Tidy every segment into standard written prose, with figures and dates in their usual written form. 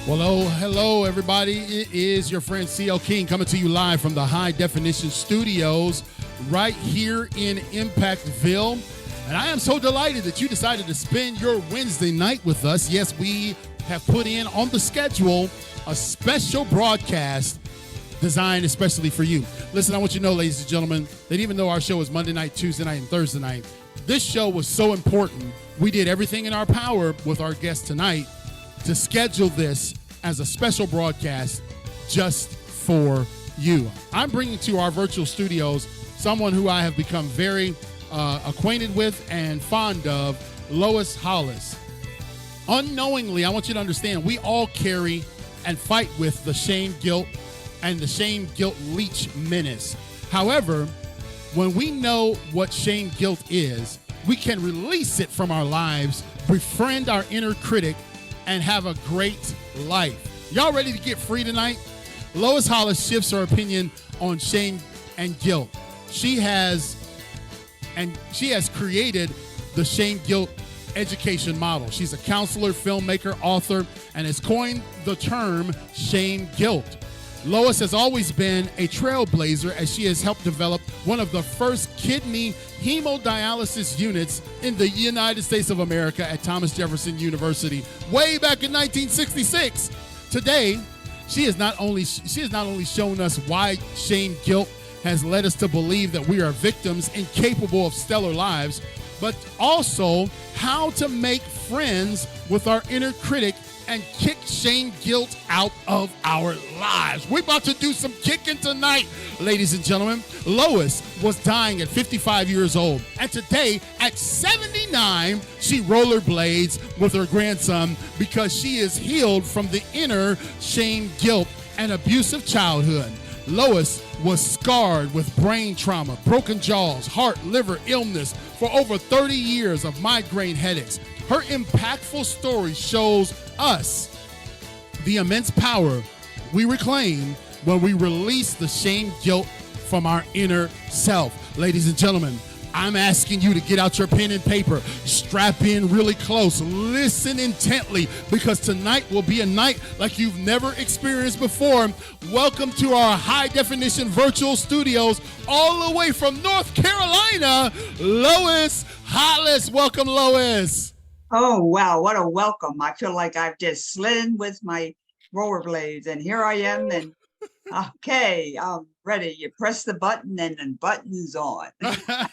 Well, hello, everybody. It is your friend CL King coming to you live from the High Definition Studios right here in Impactville. And I am so delighted that you decided to spend your Wednesday night with us. Yes, we have put in on the schedule a special broadcast designed especially for you. Listen, I want you to know, ladies and gentlemen, that even though our show is Monday night, Tuesday night, and Thursday night, this show was so important. We did everything in our power with our guest tonight to schedule this as a special broadcast just for you. I'm bringing to our virtual studios someone who I have become very acquainted with and fond of, Lois Hollis. Unknowingly, I want you to understand, we all carry and fight with the shame, guilt, and the shame, guilt, leech menace. However, when we know what shame, guilt is, we can release it from our lives, befriend our inner critic, and have a great life. Y'all ready to get free tonight? Lois Hollis shifts her opinion on shame and guilt. She has created the shame guilt education model. She's a counselor, filmmaker, author, and has coined the term shame guilt. Lois has always been a trailblazer as she has helped develop one of the first kidney hemodialysis units in the United States of America at Thomas Jefferson University way back in 1966. Today, she has not only shown us why shame guilt has led us to believe that we are victims incapable of stellar lives, but also how to make friends with our inner critic and kick shame guilt out of our lives. We're about to do some kicking tonight, ladies and gentlemen. Lois was dying at 55 years old, and today at 79, she rollerblades with her grandson because she is healed from the inner shame, guilt, and abusive childhood. Lois was scarred with brain trauma, broken jaws, heart, liver illness for over 30 years of migraine headaches. Her impactful story shows us the immense power we reclaim when we release the shame, guilt from our inner self. Ladies and gentlemen, I'm asking you to get out your pen and paper, strap in really close, listen intently, because tonight will be a night like you've never experienced before. Welcome to our high definition virtual studios, all the way from North Carolina, Lois Hollis. Welcome, Lois. Oh, wow. What a welcome. I feel like I've just slid in with my rollerblades and here I am. And okay, I'm ready. You press the button and the button's on. Yeah,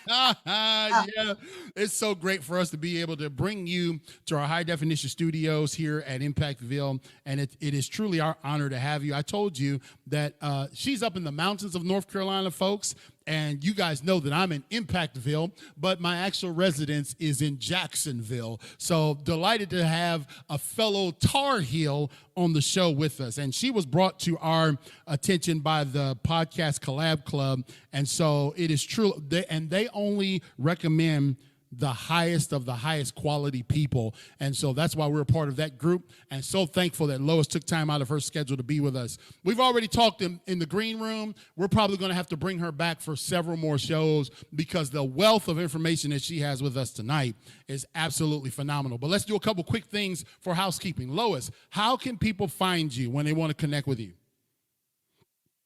it's so great for us to be able to bring you to our high definition studios here at Impactville. And it is truly our honor to have you. I told you that she's up in the mountains of North Carolina, folks. And you guys know that I'm in Impactville, but my actual residence is in Jacksonville. So delighted to have a fellow Tar Heel on the show with us. And she was brought to our attention by the Podcast Collab Club. And so it is true. They only recommend the highest of the highest quality people. And so that's why we're a part of that group. And so thankful that Lois took time out of her schedule to be with us. We've already talked in the green room. We're probably going to have to bring her back for several more shows because the wealth of information that she has with us tonight is absolutely phenomenal. But let's do a couple quick things for housekeeping. Lois, how can people find you when they want to connect with you?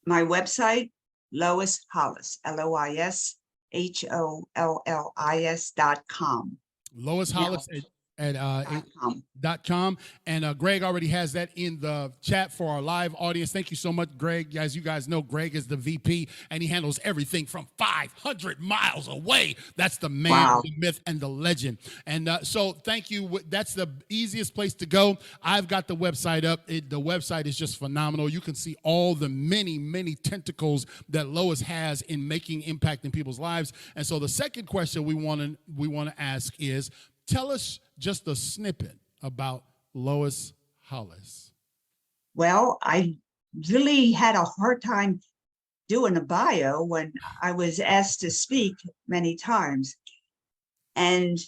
My website, Lois Hollis, LoisHollis.com. Lois Hollis at .com. And Greg already has that in the chat for our live audience. Thank you so much, Greg. As you guys know, Greg is the VP, and he handles everything from 500 miles away. That's the man, wow, the myth, and the legend. And so thank you. That's the easiest place to go. I've got the website up. The website is just phenomenal. You can see all the many, many tentacles that Lois has in making impact in people's lives. And so the second question we want to ask is, tell us just a snippet about Lois Hollis. Well, I really had a hard time doing a bio when I was asked to speak many times. And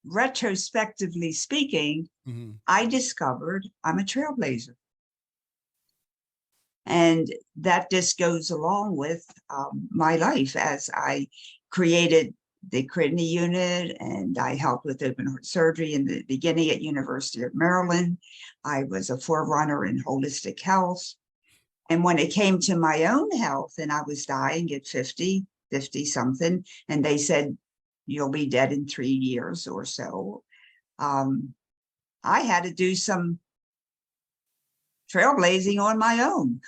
retrospectively speaking, I discovered I'm a trailblazer. And that just goes along with my life as I created the kidney unit, and I helped with open heart surgery in the beginning at University of Maryland. I was a forerunner in holistic health. And when it came to my own health and I was dying at 50 something, and they said, you'll be dead in 3 years or so, I had to do some trailblazing on my own.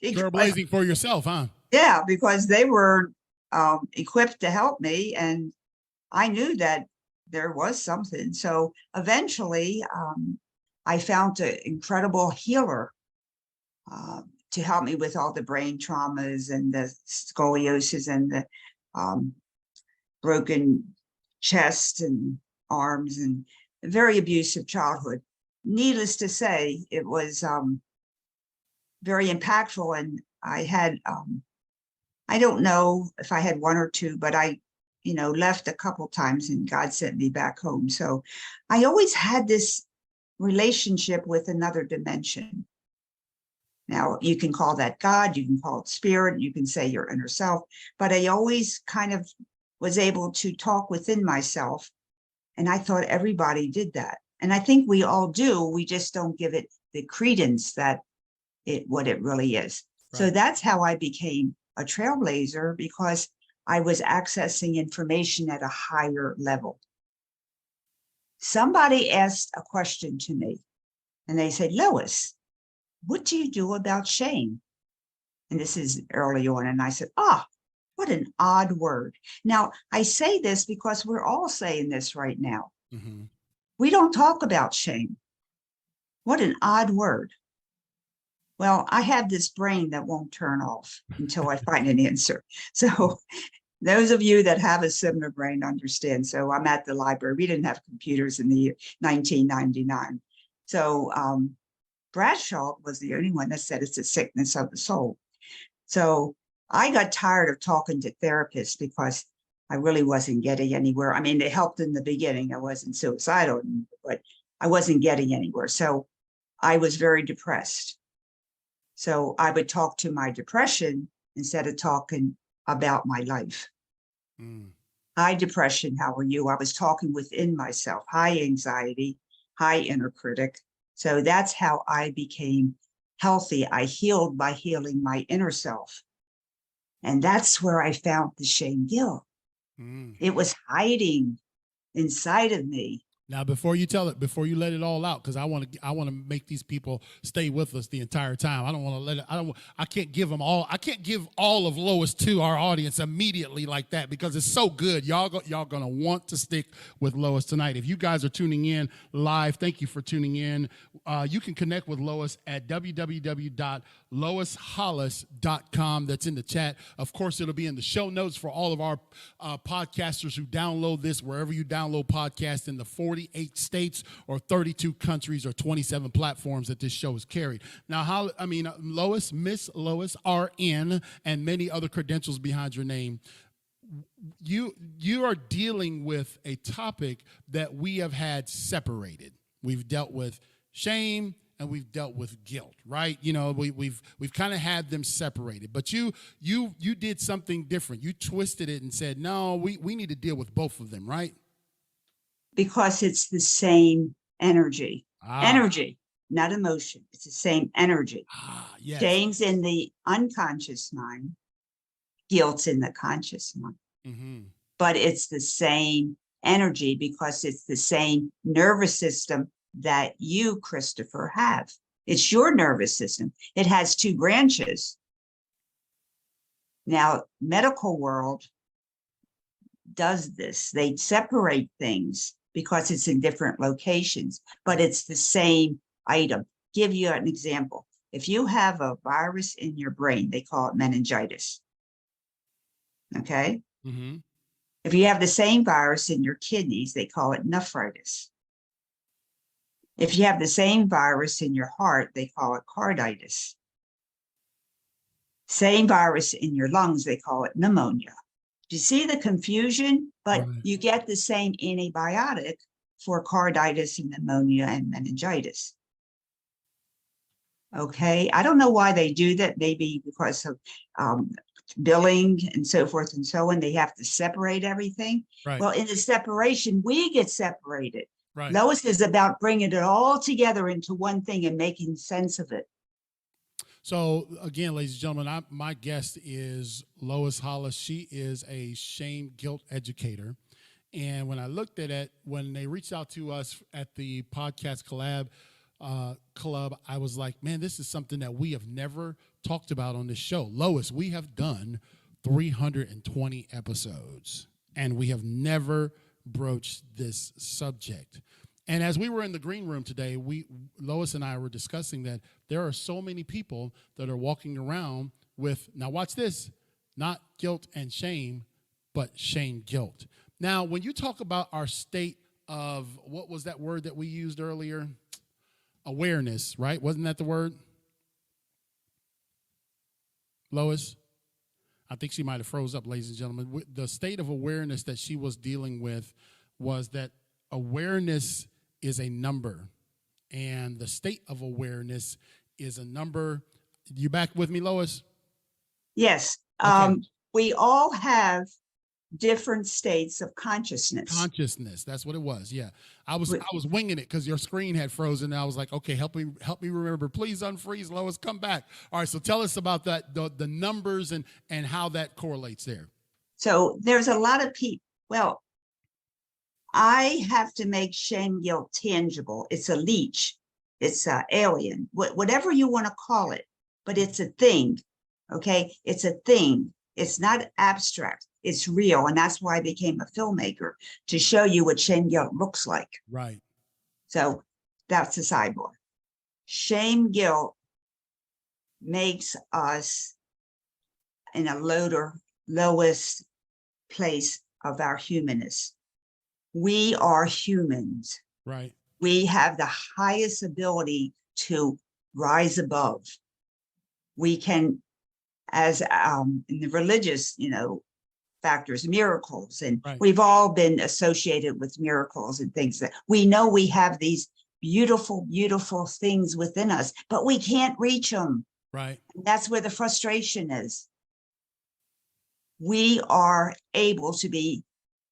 Trailblazing for yourself, huh? Yeah, because they were equipped to help me, and I knew that there was something. So eventually, I found an incredible healer to help me with all the brain traumas and the scoliosis and the broken chest and arms and a very abusive childhood. Needless to say, it was very impactful. And I had, I don't know if I had one or two, but I, left a couple times and God sent me back home. So I always had this relationship with another dimension. Now, you can call that God, you can call it spirit, you can say your inner self, but I always kind of was able to talk within myself. And I thought everybody did that. And I think we all do. We just don't give it the credence that what it really is. Right. So that's how I became a trailblazer, because I was accessing information at a higher level. Somebody asked a question to me and they said, Lois, what do you do about shame? And this is early on. And I said, what an odd word. Now, I say this because we're all saying this right now. Mm-hmm. We don't talk about shame. What an odd word. Well, I have this brain that won't turn off until I find an answer. So those of you that have a similar brain understand. So I'm at the library. We didn't have computers in the year 1999. So Bradshaw was the only one that said it's a sickness of the soul. So I got tired of talking to therapists because I really wasn't getting anywhere. I mean, they helped in the beginning. I wasn't suicidal, but I wasn't getting anywhere. So I was very depressed. So I would talk to my depression instead of talking about my life. Hi, depression, how are you? I was talking within myself. Hi, anxiety. Hi, inner critic. So that's how I became healthy. I healed by healing my inner self. And that's where I found the shame guilt. It was hiding inside of me. Now, before you tell it, before you let it all out, because I want to make these people stay with us the entire time. I don't want to let it. I can't give them all. I can't give all of Lois to our audience immediately like that, because it's so good. Y'all gonna want to stick with Lois tonight. If you guys are tuning in live, thank you for tuning in. You can connect with Lois at www.loishollis.com. That's in the chat. Of course, it'll be in the show notes for all of our podcasters who download this wherever you download podcasts in the 48 states or 32 countries or 27 platforms that this show is carried. Now, Lois, Miss Lois, RN, and many other credentials behind your name. You are dealing with a topic that we have had separated. We've dealt with shame and we've dealt with guilt, right? We've kind of had them separated, but you did something different. You twisted it and said, no, we need to deal with both of them, right? Because it's the same energy. Energy, not emotion. It's the same energy. Yes. Shame's in the unconscious mind. Guilt's in the conscious mind. Mm-hmm. But it's the same energy because it's the same nervous system that you, Christopher, have. It's your nervous system. It has two branches. Now, medical world does this. They separate things because it's in different locations, but it's the same item. Give you an example. If you have a virus in your brain, they call it meningitis. Okay? Mm-hmm. If you have the same virus in your kidneys, they call it nephritis. If you have the same virus in your heart, they call it carditis. Same virus in your lungs, they call it pneumonia. Do you see the confusion? But right. You get the same antibiotic for carditis and pneumonia and meningitis. Okay, I don't know why they do that. Maybe because of billing and so forth and so on. They have to separate everything. Right. Well, in the separation, we get separated. Right. Lois is about bringing it all together into one thing and making sense of it. So again, ladies and gentlemen, my guest is Lois Hollis. She is a shame guilt educator. And when I looked at it, when they reached out to us at the podcast club, I was like, man, this is something that we have never talked about on this show. Lois, we have done 320 episodes, and we have never broached this subject. And as we were in the green room today, Lois and I were discussing that there are so many people that are walking around with, now watch this, not guilt and shame, but shame guilt. Now, when you talk about our state of, what was that word that we used earlier? Awareness, right? Wasn't that the word? Lois? I think she might have froze up, ladies and gentlemen. The state of awareness that she was dealing with was that awareness is a number, and the state of awareness is a number. You back with me, Lois? Yes. Okay. We all have different states of consciousness. Consciousness, that's what it was. Yeah, I was winging it because your screen had frozen, and I was like, okay, help me remember. Please unfreeze, Lois. Come back. All right, so tell us about that, the numbers and how that correlates there. So there's a lot of people. Well, I have to make shame guilt tangible. It's a leech. It's an alien, whatever you want to call it, but it's a thing. Okay, it's a thing. It's not abstract. It's real. And that's why I became a filmmaker, to show you what shame guilt looks like. Right. So that's the sidebar. Shame guilt makes us in a lowest place of our humanness. We are humans. Right. We have the highest ability to rise above. We can, as in the religious, factors, miracles, and right. We've all been associated with miracles and things that we know we have these beautiful, beautiful things within us, but we can't reach them. Right. And that's where the frustration is. We are able to be,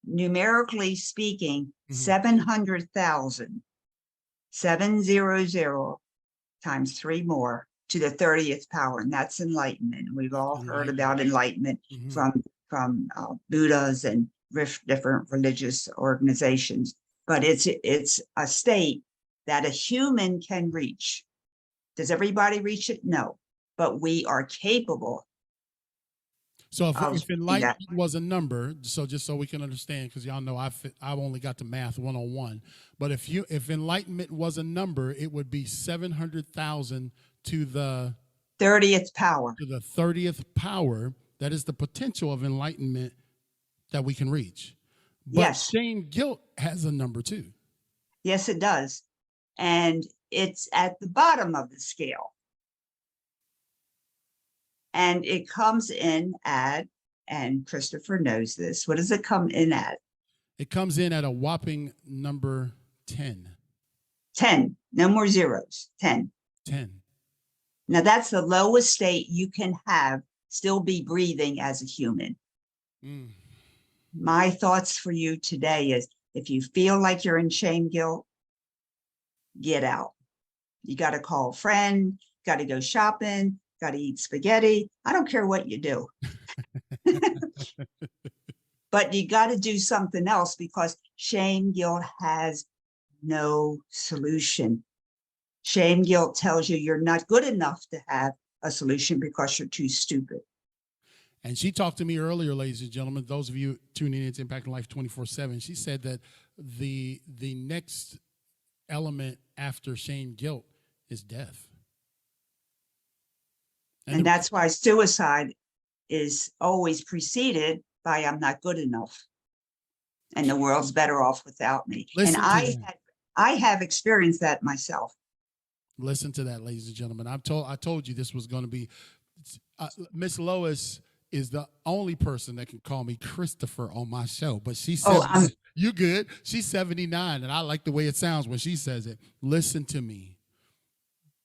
numerically speaking, 700,000, 700 times 3 more to the 30th power, and that's enlightenment. We've all heard about enlightenment from Buddhas and different religious organizations, but it's a state that a human can reach. Does everybody reach it? No, but we are capable. So if enlightenment was a number, so just so we can understand, because y'all know I've only got to math 101, but if enlightenment was a number, it would be 700,000 to the 30th power. To the 30th power. That is the potential of enlightenment that we can reach. But yes. Shame guilt has a number too. Yes, it does. And it's at the bottom of the scale. And it comes in at, and Christopher knows this, what does it come in at? It comes in at a whopping number 10. 10. No more zeros. 10. 10. Now that's the lowest state you can have, still be breathing as a human. My thoughts for you today is, if you feel like you're in shame guilt, get out. You got to call a friend, got to go shopping, got to eat spaghetti. I don't care what you do. But you got to do something else, because shame guilt has no solution. Shame guilt tells you you're not good enough to have a solution because you're too stupid. And she talked to me earlier, ladies and gentlemen, those of you tuning in to Impacting Life 24/7, she said that the next element after shame guilt is death. And that's why suicide is always preceded by, I'm not good enough, and the world's better off without me. And I have experienced that myself. Listen to that, ladies and gentlemen. I told you this was going to be, Miss Lois is the only person that can call me Christopher on my show, but she says, you good. She's 79, and I like the way it sounds when she says it. Listen to me.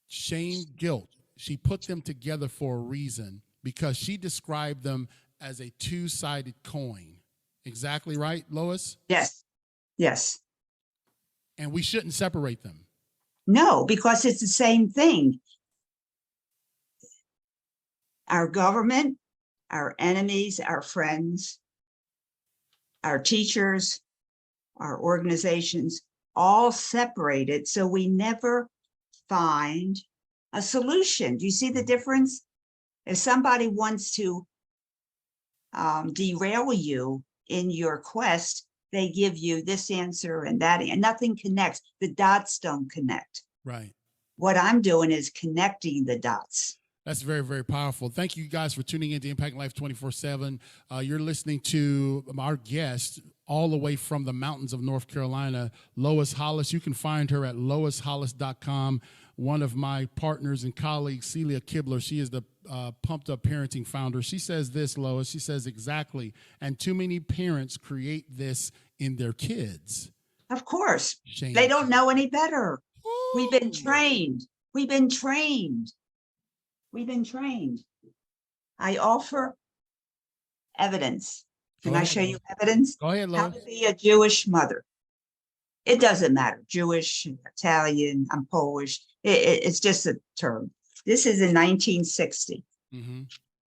Shame, guilt, she put them together for a reason, because she described them as a two-sided coin. Exactly right, Lois? Yes. Yes. And we shouldn't separate them. No, because it's the same thing. Our government, our enemies, our friends, our teachers, our organizations, all separated. So we never find a solution. Do you see the difference? If somebody wants to derail you in your quest, they give you this answer and that, and nothing connects. The dots don't connect. Right. What I'm doing is connecting the dots. That's very, very powerful. Thank you guys for tuning in to Impact Life 24/7. You're listening to our guest all the way from the mountains of North Carolina, Lois Hollis. You can find her at loishollis.com. One of my partners and colleagues, Celia Kibler, she is the Pumped Up Parenting founder. She says this, Lois, she says exactly, and too many parents create this in their kids. Of course. Shame. They don't know any better. Ooh. We've been trained. We've been trained. We've been trained. I offer evidence. Can I show you evidence? Go ahead, Lois. How to be a Jewish mother. It doesn't matter. Jewish, Italian, I'm Polish. It's just a term. This is in 1960. Mm-hmm.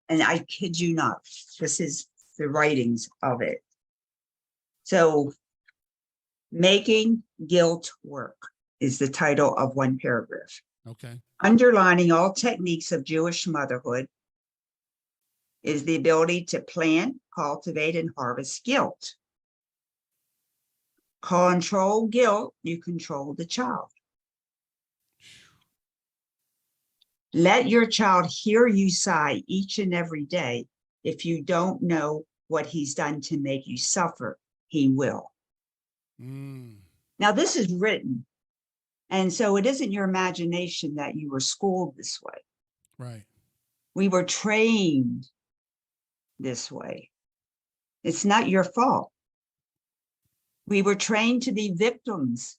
And I kid you not, this is the writings of it. So, Making Guilt Work is the title of one paragraph. Okay. Underlining all techniques of Jewish motherhood is the ability to plant, cultivate, and harvest guilt. Control guilt, you control the child. Let your child hear you sigh each and every day. If you don't know what he's done to make you suffer, he will. Now, this is written. And so it isn't your imagination that you were schooled this way. Right. We were trained this way. It's not your fault. We were trained to be victims,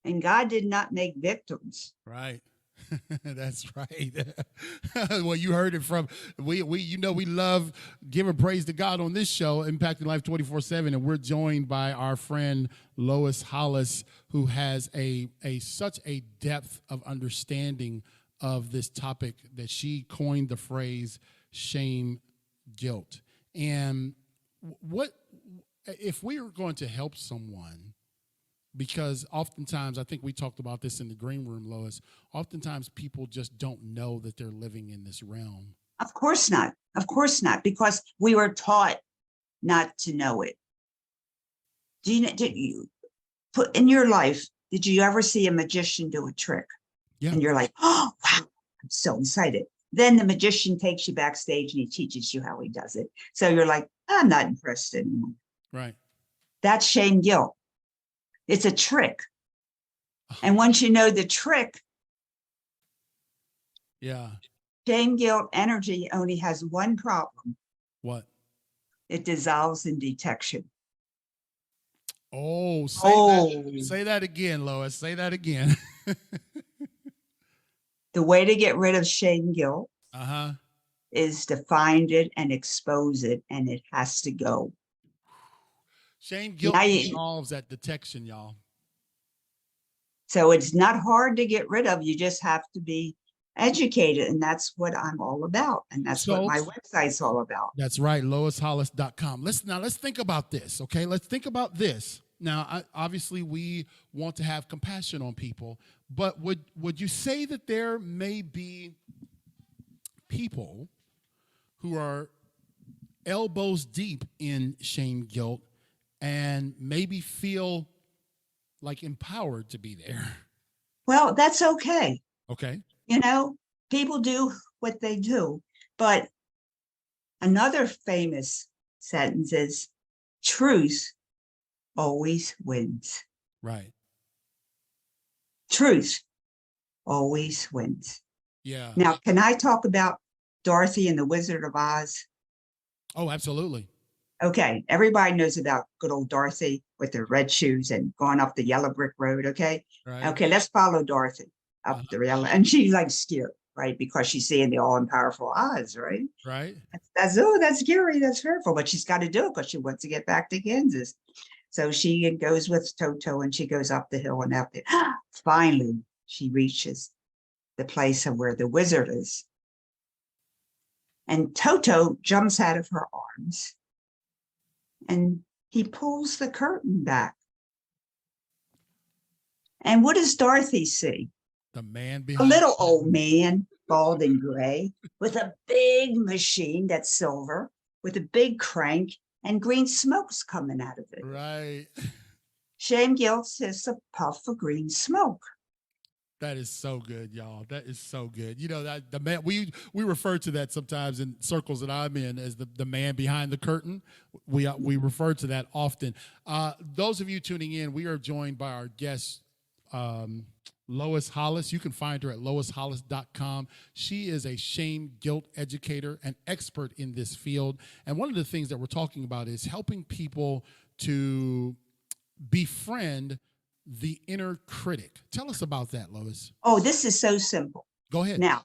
and God did not make victims. Right. That's right. Well, you heard it from we love giving praise to God on this show, Impacting Life 24/7, and we're joined by our friend Lois Hollis, who has such a depth of understanding of this topic that she coined the phrase shame guilt. And what if we are going to help someone? Because oftentimes, I think we talked about this in the green room, Lois, oftentimes people just don't know that they're living in this realm. Of course not. Of course not, because we were taught not to know it. Did you put in your life, did you ever see a magician do a trick? Yeah. And you're like, oh, wow, I'm so excited. Then the magician takes you backstage and he teaches you how he does it. So you're like, I'm not impressed anymore. Right. That's shame guilt. It's a trick. And once you know the trick, yeah, shame guilt energy only has one problem. What? It dissolves in detection. Oh, say that again, Lois. Say that again. The way to get rid of shame guilt is to find it and expose it, and it has to go. Shame guilt involves that detection, y'all. So it's not hard to get rid of. You just have to be educated, and that's what I'm all about, and that's what my website's all about. That's right, loishollis.com. Let's think about this, okay? Let's think about this. Now, obviously, we want to have compassion on people, but would you say that there may be people who are elbows deep in shame guilt and maybe feel like empowered to be there? Well, that's okay. Okay. You know, people do what they do. But another famous sentence is, truth always wins. Right. Truth always wins. Yeah. Now, can I talk about Dorothy and the Wizard of Oz? Oh, absolutely. Okay, everybody knows about good old Dorothy with her red shoes and going up the yellow brick road, okay? Right. Okay, let's follow Dorothy up the yellow, and she's like scared. right? Because she's seeing the all powerful odds, right? Right. That's scary, that's fearful, but she's got to do it because she wants to get back to Kansas. So she goes with Toto and she goes up the hill and out there. Finally, she reaches the place of where the wizard is. And Toto jumps out of her arms and he pulls the curtain back. And what does Dorothy see? The man A behind little old man, bald and gray, with a big machine that's silver, with a big crank and green smoke's coming out of it. Right. Shameguilt is a puff of green smoke. That is so good, y'all. That is so good. You know, that the man, we refer to that sometimes in circles that I'm in as the man behind the curtain. We refer to that often. Those of you tuning in, we are joined by our guest, Lois Hollis. You can find her at loishollis.com. She is a shame-guilt educator, an expert in this field. And one of the things that we're talking about is helping people to befriend the inner critic. Tell us about that, Lois. Oh, this is so simple. Go ahead. Now,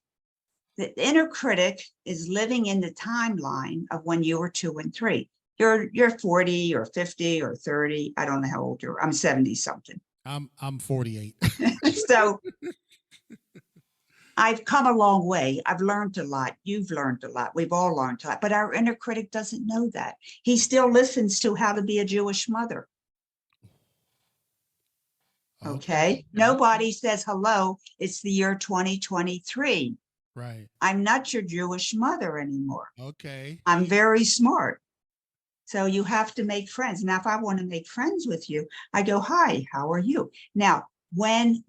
the inner critic is living in the timeline of when you were 2 and 3. You're 40 or 50 or 30. I don't know how old you are. I'm 70 something. I'm 48. So I've come a long way. I've learned a lot. You've learned a lot. We've all learned a lot. But our inner critic doesn't know that. He still listens to How to Be a Jewish Mother. Okay. Nobody says hello. It's the year 2023. Right. I'm not your Jewish mother anymore. Okay. I'm very smart. So you have to make friends. Now, if I want to make friends with you, I go, hi, how are you? Now,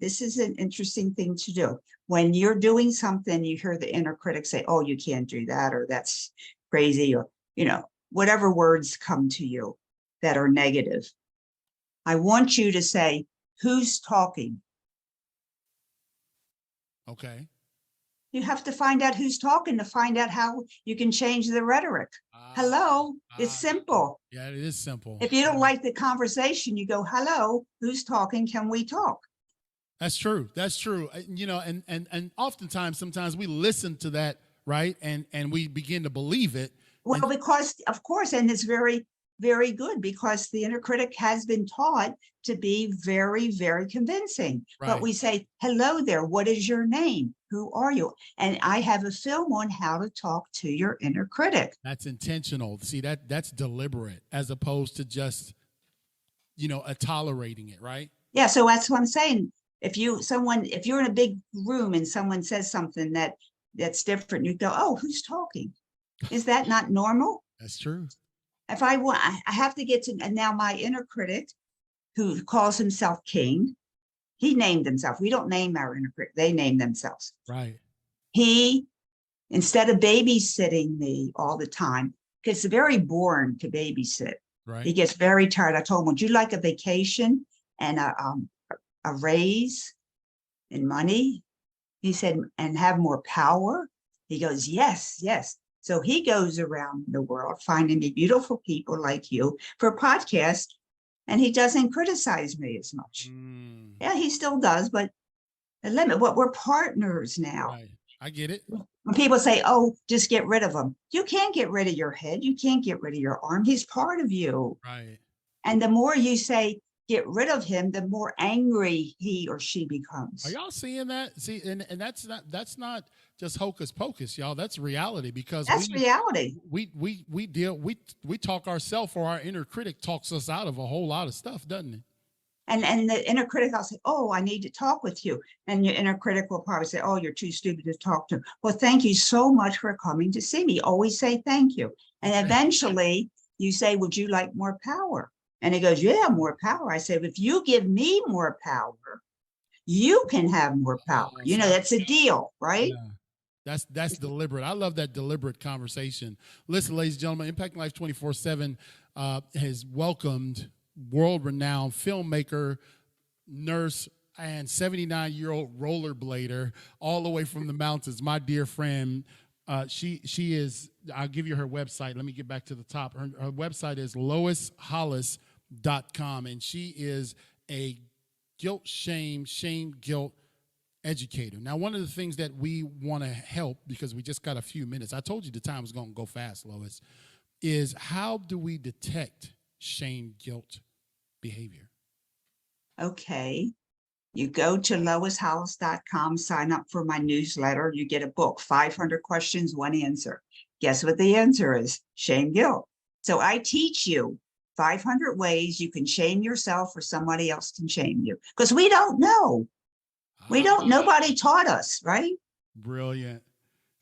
this is an interesting thing to do. When you're doing something, you hear the inner critic say, oh, you can't do that, or that's crazy, or, whatever words come to you that are negative. I want you to say, who's talking? Okay. You have to find out who's talking to find out how you can change the rhetoric. Hello, it's simple. Yeah, it is simple. If you don't like the conversation, you go, hello, who's talking? Can we talk? That's true. That's true. And oftentimes, sometimes we listen to that, right? And we begin to believe it. Well, because, of course, and it's very, very good because the inner critic has been taught to be very, very convincing. Right. But we say, hello there, what is your name? Who are you? And I have a film on how to talk to your inner critic. That's intentional. See, that's deliberate as opposed to just, tolerating it, right? Yeah, so that's what I'm saying. If you're in a big room and someone says something that's different, you go, oh, who's talking? Is that not normal? That's true. If I have to get to, and now my inner critic, who calls himself King, he named himself. We don't name our inner critic; they name themselves. Right. He, instead of babysitting me all the time, gets very boring to babysit. Right. He gets very tired. I told him, "Would you like a vacation and a raise in money?" He said, "And have more power?" He goes, "Yes, yes." So he goes around the world finding me beautiful people like you for a podcast, and he doesn't criticize me as much. Yeah, he still does, but the limit. What we're partners now. Right. I get it. When people say, "Oh, just get rid of him," you can't get rid of your head. You can't get rid of your arm. He's part of you. Right. And the more you say, get rid of him, the more angry he or she becomes. Are y'all seeing that? See, and that's not just hocus pocus, y'all. That's reality because reality. We talk ourselves, or our inner critic talks us out of a whole lot of stuff, doesn't it? And the inner critic, I'll say, oh, I need to talk with you. And your inner critic will probably say, oh, you're too stupid to talk to. Well, thank you so much for coming to see me. Always say thank you. And eventually you say, would you like more power? And he goes, yeah, more power. I said, if you give me more power, you can have more power. That's a deal, right? Yeah. That's deliberate. I love that deliberate conversation. Listen, ladies and gentlemen, Impacting Life 24/7 has welcomed world-renowned filmmaker, nurse, and 79-year-old rollerblader all the way from the mountains, my dear friend. She is, I'll give you her website. Let me get back to the top. Her website is loishollis.com, and she is a shame guilt Educator. Now, one of the things that we want to help, because we just got a few minutes, I told you the time was going to go fast, Lois, is how do we detect shame, guilt behavior? Okay. You go to loishollis.com, sign up for my newsletter. You get a book, 500 questions, one answer. Guess what the answer is? Shame, guilt. So I teach you 500 ways you can shame yourself or somebody else can shame you, because we don't know. Nobody taught us, right? Brilliant.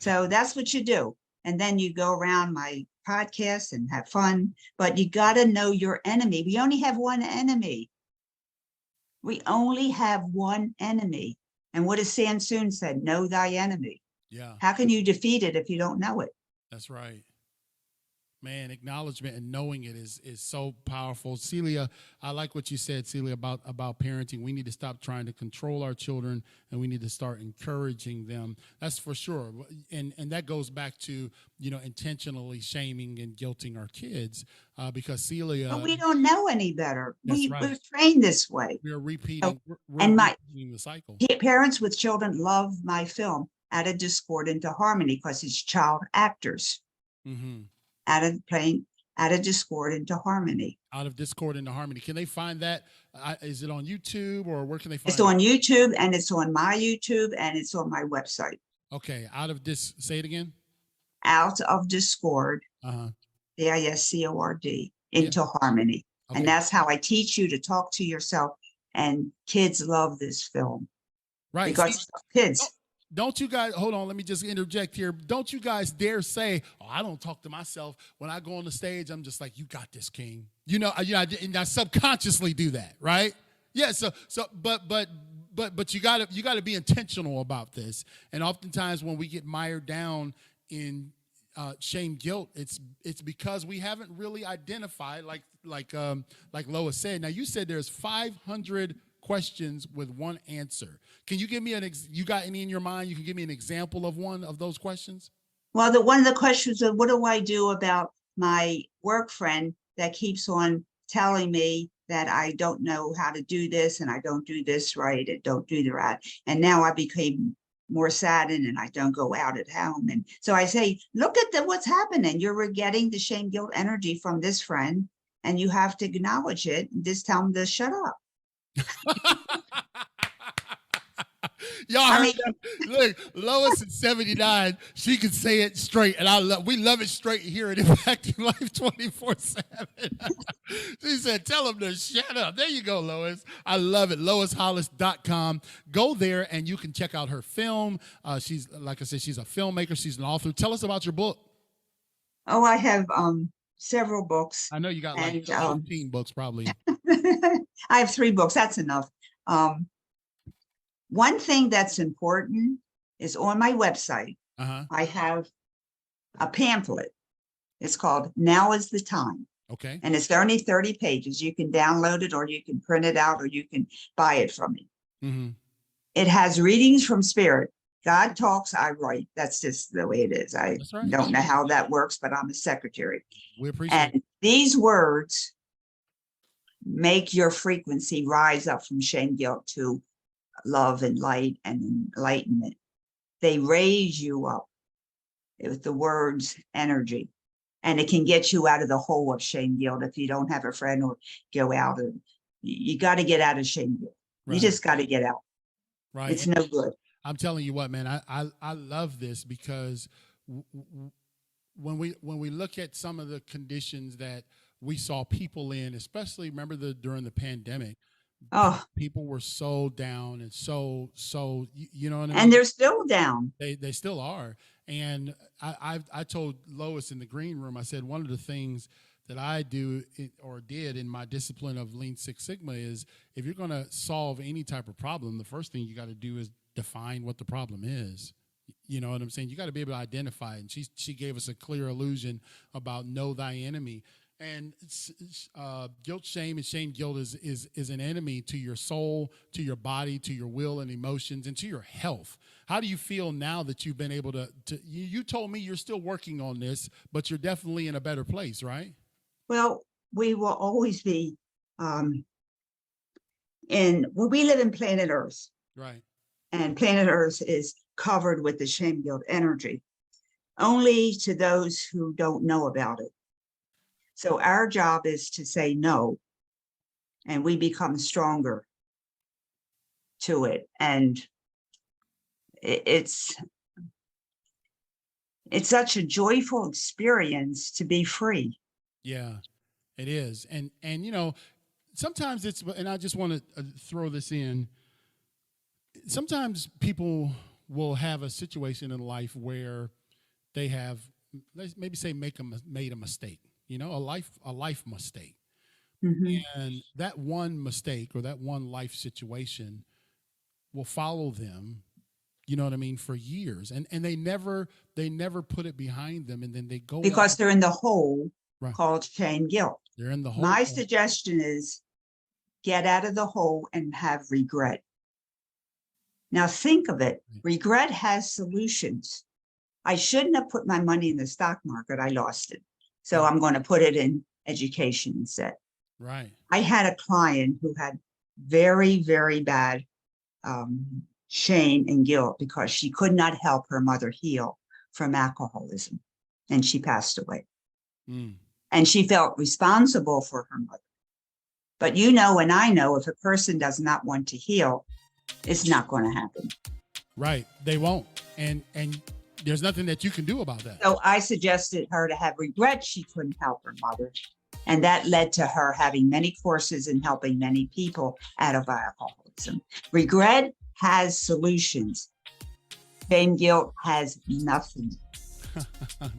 So that's what you do. And then you go around my podcast and have fun, but you got to know your enemy. We only have one enemy. We only have one enemy. And what does Sansoon said? Know thy enemy. Yeah. How can you defeat it if you don't know it? That's right. Man, acknowledgement and knowing it is so powerful. Celia, I like what you said, Celia, about parenting. We need to stop trying to control our children, and we need to start encouraging them. That's for sure. And that goes back to, intentionally shaming and guilting our kids, because Celia. But we don't know any better. That's right. We're trained this way. We're repeating, repeating the cycle. Parents with children love my film, Out of Discord into Harmony, because it's child actors. Mm-hmm. Out of discord into harmony. Out of discord into harmony. Can they find that? Is it on YouTube, or where can they find it? It's on YouTube, and it's on my YouTube, and it's on my website. Okay. Say it again. Out of Discord, DISCORD, into harmony. Okay. And that's how I teach you to talk to yourself. And kids love this film. Right. Because kids. Don't you guys, hold on, let me just interject here. Don't you guys dare say, oh, I don't talk to myself. When I go on the stage, I'm just like, you got this, King. And I subconsciously do that, right? Yeah, but you gotta be intentional about this. And oftentimes when we get mired down in shame, guilt, it's because we haven't really identified, like Lois said. Now, you said there's 500 questions with one answer. Can you give me you got any in your mind? You can give me an example of one of those questions? Well, one of the questions is, what do I do about my work friend that keeps on telling me that I don't know how to do this, and I don't do this right, and don't do the right. And now I became more saddened, and I don't go out at home. And so I say, look at what's happening. You're getting the shame, guilt energy from this friend, and you have to acknowledge it and just tell them to shut up. Y'all heard that? Look, Lois is 79. She can say it straight, and we love it straight here at Impacting Life 24/7. She said, tell them to shut up. There you go, Lois. I love it. LoisHollis.com. Go there, and you can check out her film. She's, like I said, she's a filmmaker. She's an author. Tell us about your book. Oh, I have several books. I know you got like 15 books probably. I have 3 books. That's enough. One thing that's important is on my website, I have a pamphlet. It's called Now is the Time. Okay. And it's only 30 pages. You can download it, or you can print it out, or you can buy it from me. Mm-hmm. It has readings from Spirit. God talks, I write. That's just the way it is. I don't know how that works, but I'm a secretary. We appreciate it. These words make your frequency rise up from shame, guilt to love and light and enlightenment. They raise you up with the words energy, and it can get you out of the hole of shame, guilt. If you don't have a friend or go out, you got to get out of shame, guilt. Right. You just got to get out. Right. It's no good. I'm telling you what, man, I love this, because when we look at some of the conditions that we saw people in, especially during the pandemic, people were so down and so you know what I mean? And they're still down. They still are. And I told Lois in the green room, I said, one of the things that I do or did in my discipline of Lean Six Sigma is, if you're going to solve any type of problem, the first thing you got to do is define what the problem is. You know what I'm saying? You got to be able to identify it. And she gave us a clear illusion about know thy enemy. And guilt, shame, and shame, guilt is an enemy to your soul, to your body, to your will and emotions, and to your health. How do you feel now that you've been able to you told me you're still working on this, but you're definitely in a better place, right? Well, we will always be we live in planet Earth. Right. and planet Earth is covered with the shame guilt energy, only to those who don't know about it. So our job is to say no, and we become stronger to it. And it's such a joyful experience to be free. Yeah, it is. And you know, sometimes it's, and I just want to throw this in. Sometimes people will have a situation in life where they have, let's maybe say, made a mistake, you know, a life mistake. Mm-hmm. And that one mistake or that one life situation will follow them, you know what I mean, for years. And they never put it behind them, and then they go because they're in the hole, right, called shame guilt. They're in the hole. My suggestion is get out of the hole and have regret. Now think of it. Regret has solutions. I shouldn't have put my money in the stock market. I lost it. So I'm going to put it in education instead. Right. I had a client who had very, very bad shame and guilt because she could not help her mother heal from alcoholism, and she passed away. And she felt responsible for her mother. But you know, and I know, if a person does not want to heal, it's not going to happen. Right. They won't. And there's nothing that you can do about that. So I suggested her to have regret she couldn't help her mother. And that led to her having many courses and helping many people out of alcoholism. Regret has solutions. Shame guilt has nothing.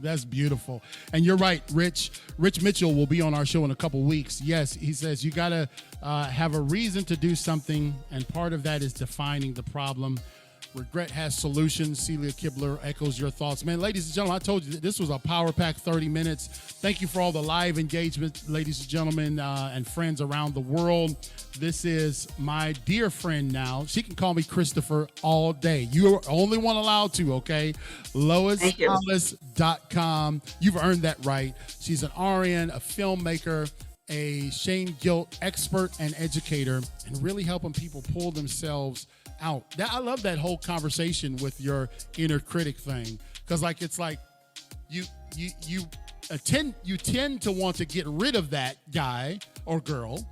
That's beautiful. And you're right, Rich Mitchell will be on our show in a couple weeks. Yes, he says you got to have a reason to do something, and part of that is defining the problem. Regret has solutions. Celia Kibler echoes your thoughts. Man, ladies and gentlemen, I told you that this was a power pack 30 minutes. Thank you for all the live engagement, ladies and gentlemen, and friends around the world. This is my dear friend now. She can call me Christopher all day. You are the only one allowed to, okay? LoisHollis.com. You've earned that right. She's an RN, a filmmaker, a shame guilt expert and educator, and really helping people pull themselves out. I love that whole conversation with your inner critic thing, because it's like you tend to want to get rid of that guy or girl,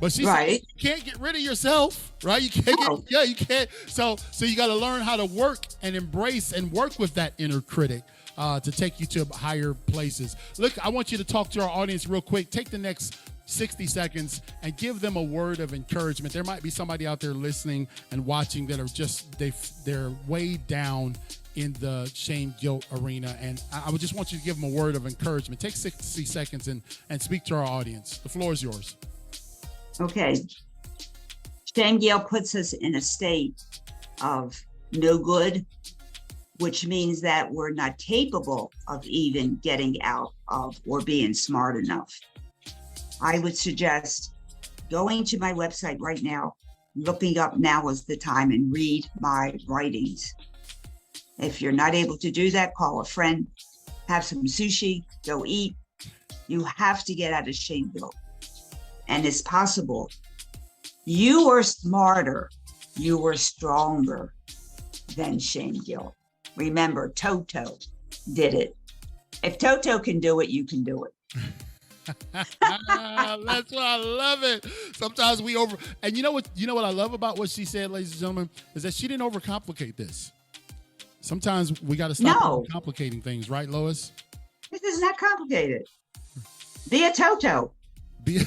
but she said you can't get rid of yourself, right? You can't you can't. So you got to learn how to work and embrace and work with that inner critic to take you to higher places. Look, I want you to talk to our audience real quick. Take the next 60 seconds and give them a word of encouragement. There might be somebody out there listening and watching that are just, they're way down in the shame guilt arena. And I would just want you to give them a word of encouragement. Take 60 seconds and speak to our audience. The floor is yours. Okay. Shame guilt puts us in a state of no good, which means that we're not capable of even getting out of or being smart enough. I would suggest going to my website right now, looking up Now is the Time, and read my writings. If you're not able to do that, call a friend, have some sushi, go eat. You have to get out of shame guilt. And it's possible. You are smarter, you are stronger than shame guilt. Remember, Toto did it. If Toto can do it, you can do it. That's why I love it. Sometimes and you know what I love about what she said, ladies and gentlemen, is that she didn't overcomplicate this. Sometimes we got to stop complicating things, right, Lois? This is not complicated. Be a Toto. Be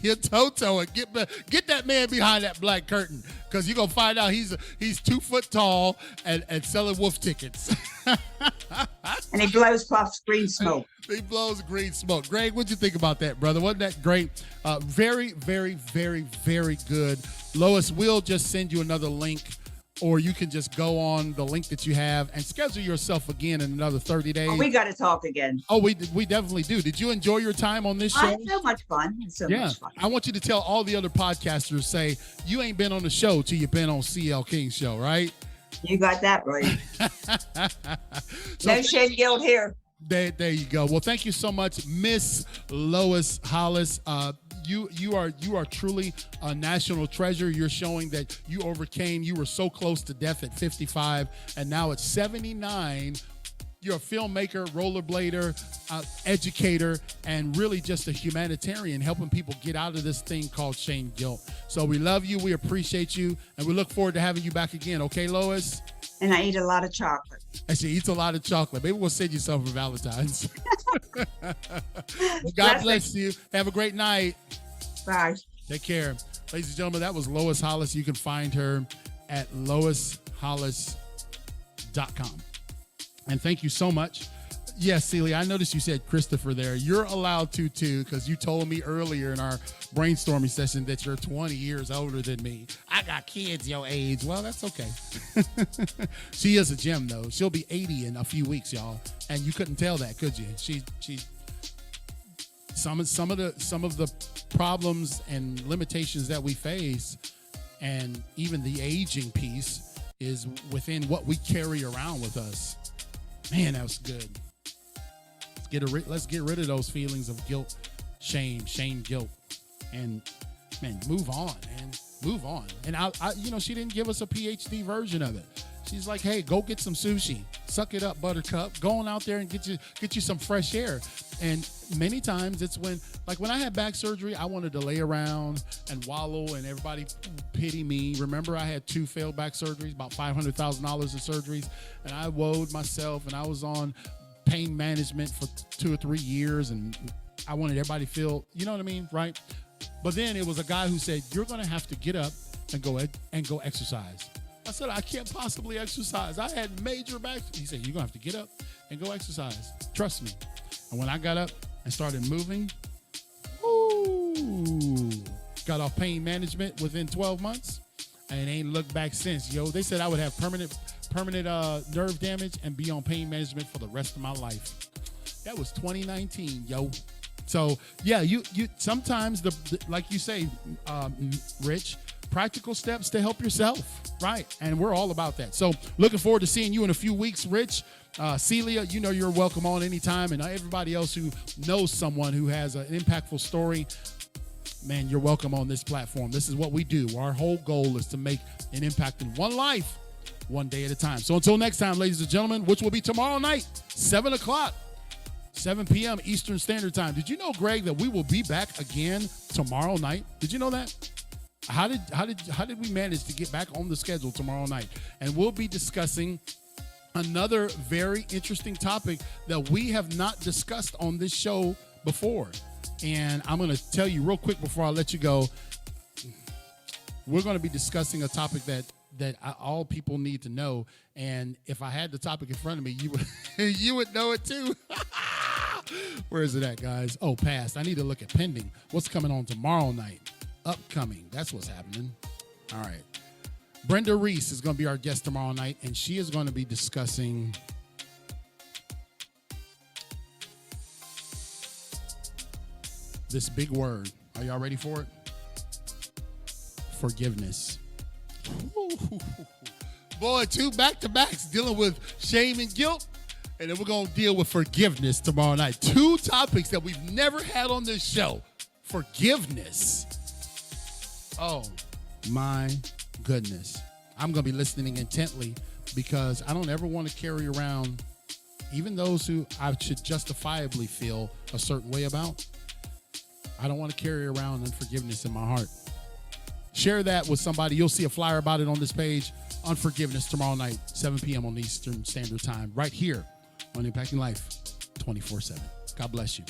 a Toto and get that man behind that black curtain, because you're gonna find out he's 2 foot tall and selling wolf tickets. And he blows puffs green smoke. He blows green smoke. Greg, what'd you think about that, brother? Wasn't that great? Very, very, very, very good. Lois, we'll just send you another link, or you can just go on the link that you have and schedule yourself again in another 30 days. Oh, we got to talk again. Oh, we definitely do. Did you enjoy your time on this show? So much fun. Much fun. I want you to tell all the other podcasters, say, you ain't been on the show till you've been on CL King's show, right? You got that right. No shame guilt here. There you go. Well, thank you so much, Miss Lois Hollis. you are truly a national treasure. You're showing that you overcame. You were so close to death at 55, and now at 79. You're a filmmaker, rollerblader, educator, and really just a humanitarian, helping people get out of this thing called shame guilt. So we love you, we appreciate you, and we look forward to having you back again. Okay, Lois? And I eat a lot of chocolate. And she eats a lot of chocolate. Maybe we'll send you some for Valentine's. God bless you. Have a great night. Bye. Take care. Ladies and gentlemen, that was Lois Hollis. You can find her at loishollis.com. And thank you so much. Yes, Celia, I noticed you said Christopher there. You're allowed to too, because you told me earlier in our brainstorming session that you're 20 years older than me. I got kids your age. Well, that's okay. She is a gem, though. She'll be 80 in a few weeks, y'all. And you couldn't tell that, could you? She some of the problems and limitations that we face, and even the aging piece, is within what we carry around with us. Man, that was good. Let's get rid of those feelings of guilt, shame, guilt, and man, move on, man, move on. And I she didn't give us a PhD version of it. She's like, hey, go get some sushi, suck it up, Buttercup. Go on out there and get you some fresh air. And many times it's when I had back surgery, I wanted to lay around and wallow, and everybody pity me. Remember, I had 2 failed back surgeries, about $500,000 in surgeries, and I woed myself, and I was on pain management for 2 or 3 years, and I wanted everybody to feel, you know what I mean, right? But then it was a guy who said, you're going to have to get up and go exercise. I said, I can't possibly exercise. I had major back. He said, you're going to have to get up and go exercise. Trust me. And when I got up and started moving, got off pain management within 12 months and ain't looked back since. Yo, they said I would have permanent nerve damage and be on pain management for the rest of my life. That was 2019, yo. So yeah, you sometimes like you say, Rich, practical steps to help yourself, right? And we're all about that. So looking forward to seeing you in a few weeks, Rich. Celia, you're welcome on anytime, and everybody else who knows someone who has an impactful story, man, you're welcome on this platform. This is what we do. Our whole goal is to make an impact in one life, one day at a time. So until next time, ladies and gentlemen, which will be tomorrow night, 7 p.m. Eastern Standard Time. Did you know, Greg, that we will be back again tomorrow night? Did you know that? How did we manage to get back on the schedule tomorrow night? And we'll be discussing another very interesting topic that we have not discussed on this show before. And I'm going to tell you real quick before I let you go, we're going to be discussing a topic that all people need to know. And if I had the topic in front of me, you would know it too. Where is it at, guys? Oh, past. I need to look at pending. What's coming on tomorrow night? Upcoming. That's what's happening. All right. Brenda Reese is going to be our guest tomorrow night, and she is going to be discussing this big word. Are y'all ready for it? Forgiveness. Boy, 2 back-to-backs dealing with shame and guilt, and then we're going to deal with forgiveness tomorrow night. 2 topics that we've never had on this show. Forgiveness. Oh, my goodness. I'm going to be listening intently because I don't ever want to carry around, even those who I should justifiably feel a certain way about. I don't want to carry around unforgiveness in my heart. Share that with somebody. You'll see a flyer about it on this page. Unforgiveness tomorrow night, 7 p.m. on Eastern Standard Time, right here on Impacting Life 24/7. God bless you.